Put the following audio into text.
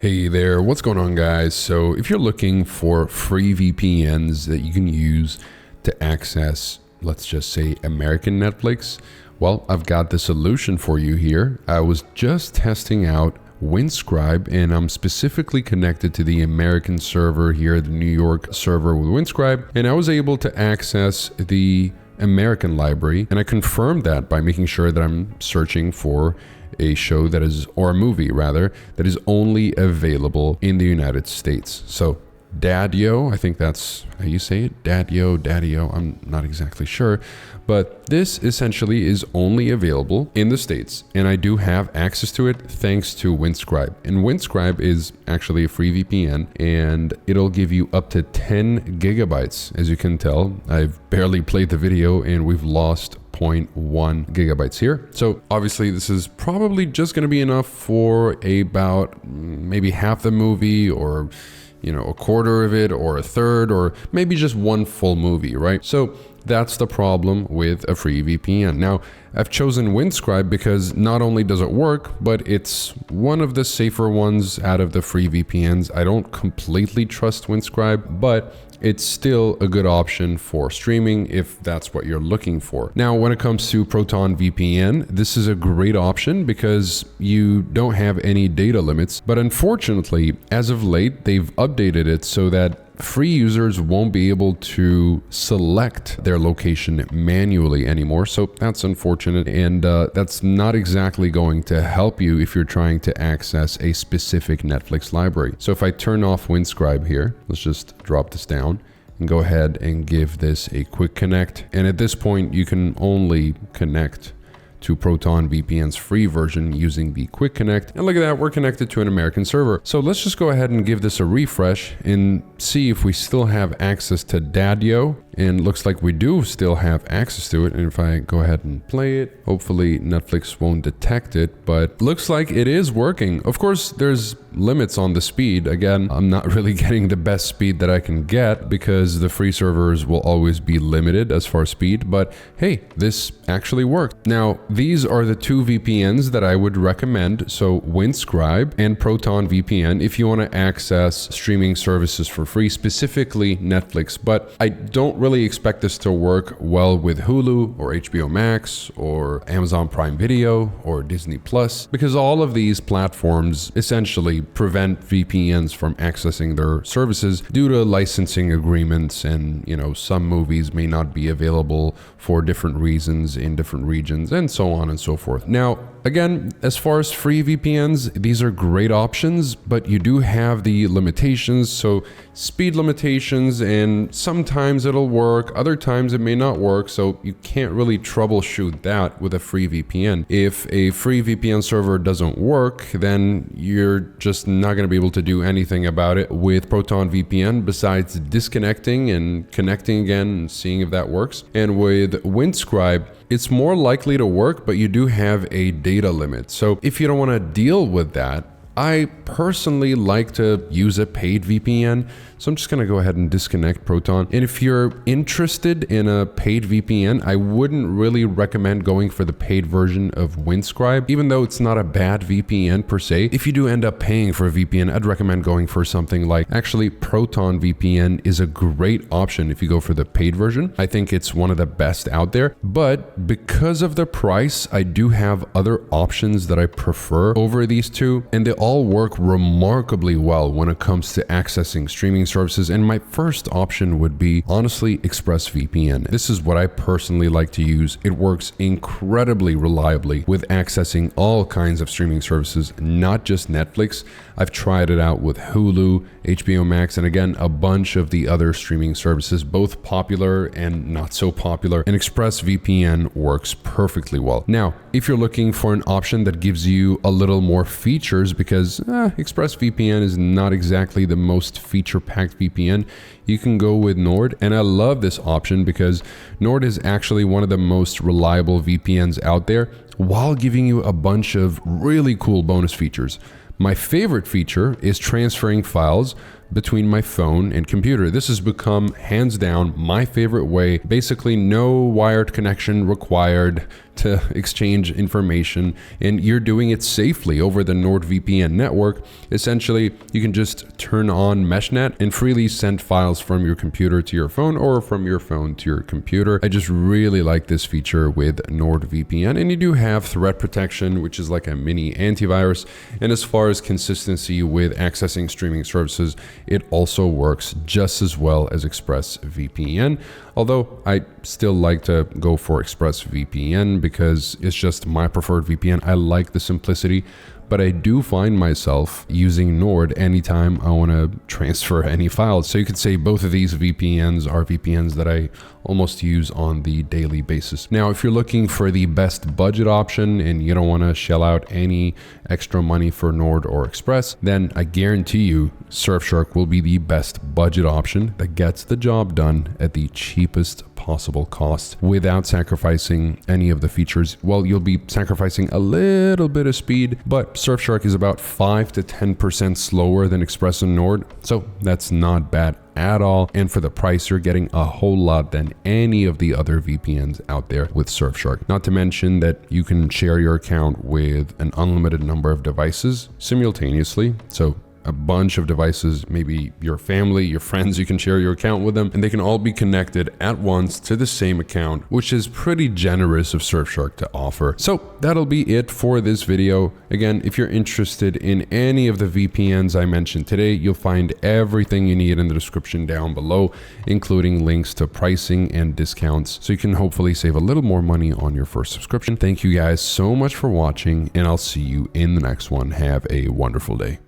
Hey there, what's going on guys? So if you're looking for free VPNs that you can use to access, let's just say American Netflix, well, I've got the solution for you here. I was just testing out Windscribe and I'm specifically connected to the American server here, the New York server with Windscribe, and I was able to access the American library, and I confirmed that by making sure that I'm searching for a show that is, or a movie rather, that is only available in the United States. So Daddio, I think that's how you say it, Daddio, I'm not exactly sure, but this essentially is only available in the States, and I do have access to it thanks to Windscribe. And Windscribe is actually a free VPN, and it'll give you up to 10 gigabytes. As you can tell, I've barely played the video and we've lost 0.1 gigabytes here. So obviously this is probably just going to be enough for about maybe half the movie, or a quarter of it, or a third, or maybe just one full movie, right? So that's the problem with a free VPN. Now, I've chosen Windscribe because not only does it work, but it's one of the safer ones out of the free VPNs. I don't completely trust Windscribe, but it's still a good option for streaming if that's what you're looking for. Now, when it comes to ProtonVPN, this is a great option because you don't have any data limits, but unfortunately, as of late, they've updated it so that free users won't be able to select their location manually anymore. So that's unfortunate, and that's not exactly going to help you if you're trying to access a specific Netflix library. So if I turn off Windscribe here, let's just drop this down and go ahead and give this a quick connect. And at this point, you can only connect to ProtonVPN's free version using the quick connect. And look at that, we're connected to an American server. So let's just go ahead and give this a refresh and see if we still have access to Daddio. And looks like we do still have access to it. And if I go ahead and play it, hopefully Netflix won't detect it, but looks like it is working. Of course, there's limits on the speed. Again, I'm not really getting the best speed that I can get because the free servers will always be limited as far as speed, but hey, this actually worked. Now, these are the two VPNs that I would recommend. So Windscribe and ProtonVPN if you want to access streaming services for free, specifically Netflix, but I don't really expect this to work well with Hulu or HBO Max or Amazon Prime Video or Disney Plus, because all of these platforms essentially prevent VPNs from accessing their services due to licensing agreements, and some movies may not be available for different reasons in different regions, and so on and so forth. Now, again, as far as free VPNs, these are great options, but you do have the limitations. So speed limitations, and sometimes it'll work, other times it may not work. So you can't really troubleshoot that with a free VPN. If a free VPN server doesn't work, then you're just not going to be able to do anything about it with ProtonVPN besides disconnecting and connecting again and seeing if that works. And with Windscribe, it's more likely to work, but you do have a data limit. So if you don't want to deal with that, I personally like to use a paid VPN. So I'm just going to go ahead and disconnect Proton. And if you're interested in a paid VPN, I wouldn't really recommend going for the paid version of Windscribe, even though it's not a bad VPN per se. If you do end up paying for a VPN, I'd recommend going for something like, actually, ProtonVPN is a great option if you go for the paid version. I think it's one of the best out there, but because of the price, I do have other options that I prefer over these two, and they all work remarkably well when it comes to accessing streaming services. And my first option would be, honestly, ExpressVPN. This is what I personally like to use. It works incredibly reliably with accessing all kinds of streaming services, not just Netflix. I've tried it out with Hulu, HBO Max, and again, a bunch of the other streaming services, both popular and not so popular. And ExpressVPN works perfectly well. Now, if you're looking for an option that gives you a little more features, because ExpressVPN is not exactly the most feature-packed VPN, you can go with Nord. And I love this option because Nord is actually one of the most reliable VPNs out there while giving you a bunch of really cool bonus features. My favorite feature is transferring files between my phone and computer. This has become hands down my favorite way. Basically, no wired connection required to exchange information, and you're doing it safely over the NordVPN network. Essentially, you can just turn on MeshNet and freely send files from your computer to your phone or from your phone to your computer. I just really like this feature with NordVPN, and you do have threat protection, which is like a mini antivirus. And as far as consistency with accessing streaming services, it also works just as well as ExpressVPN. Although I still like to go for ExpressVPN because it's just my preferred VPN. I like the simplicity, but I do find myself using Nord anytime I want to transfer any files. So you could say both of these VPNs are VPNs that I almost use on the daily basis. Now, if you're looking for the best budget option and you don't want to shell out any extra money for Nord or Express, then I guarantee you Surfshark will be the best budget option that gets the job done at the cheapest possible cost without sacrificing any of the features. Well, you'll be sacrificing a little bit of speed, but Surfshark is about 5 to 10% slower than Express and Nord, so that's not bad at all. And for the price, you're getting a whole lot than any of the other VPNs out there with Surfshark. Not to mention that you can share your account with an unlimited number of devices simultaneously. So a bunch of devices, maybe your family, your friends, you can share your account with them, and they can all be connected at once to the same account, which is pretty generous of Surfshark to offer. So that'll be it for this video. Again, if you're interested in any of the VPNs I mentioned today, you'll find everything you need in the description down below, including links to pricing and discounts, so you can hopefully save a little more money on your first subscription. Thank you guys so much for watching, and I'll see you in the next one. Have a wonderful day.